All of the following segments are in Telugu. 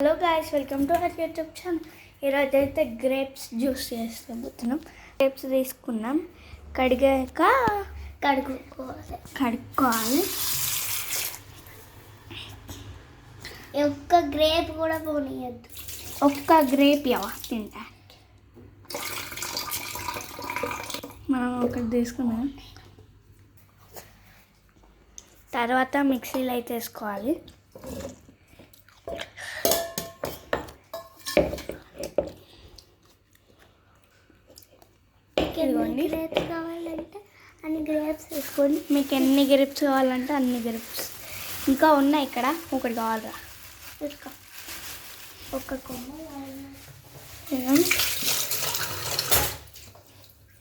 Hello guys, welcome to our YouTube channel. ఈరోజు అయితే గ్రేప్స్ జ్యూస్ చేస్తున్నాం. గ్రేప్స్ తీసుకున్నాం, కడిగాక కడుక్కోవాలి. ఒక్క గ్రేప్ కూడా పోనీయద్దు. ఒక్క గ్రేప్ తినడానికి మనం ఒకటి తీసుకున్నాం. తర్వాత మిక్సీలో అయితే వేసుకోవాలి. గ్రేప్స్ కావాలంటే అన్ని గ్రేప్స్ వేసుకోండి. మీకు ఎన్ని గ్రేప్స్ కావాలంటే అన్ని గ్రేప్స్. ఇంకా ఉన్నాయి ఇక్కడ, ఒకటి కావాలరా. ఒక కొమ్మ.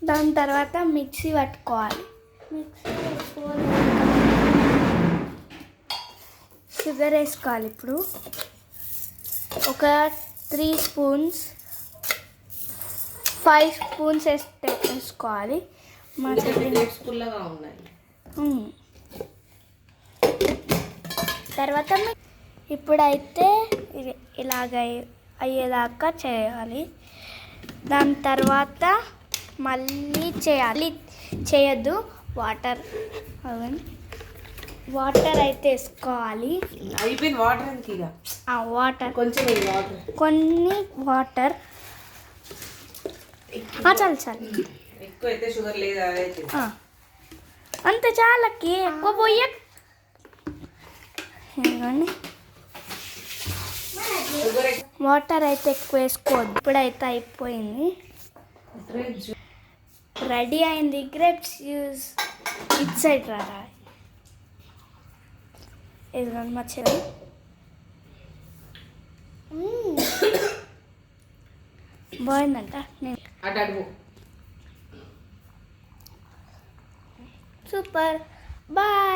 దాని తర్వాత మిక్సీ పట్టుకోవాలి. షుగర్ వేసుకోవాలి. ఇప్పుడు ఒక 3 స్పూన్స్ 5 స్పూన్స్ వేసుకోవాలి. మా తర్వాత ఇప్పుడైతే ఇలాగ అయ్యేదాకా చేయాలి. దాని తర్వాత మళ్ళీ చేయొద్దు. వాటర్ అయితే వేసుకోవాలి. అయిపోయింది వాటర్ ఎంత? వాటర్ కొన్ని వాటర్ చాలు. ఎక్కువ అయితే షుగర్ లేదా? అంత చాలకి ఎక్కువ పోయ. వాటర్ అయితే ఎక్కువ వేసుకోవద్దు. ఇప్పుడైతే అయిపోయింది, రెడీ అయింది గ్రేప్స్ జ్యూస్. ఇట్ సైడ్ రా, ఇదిగోండి మర్చిపోయి. బాగుందంట. సూపర్. బాయ్.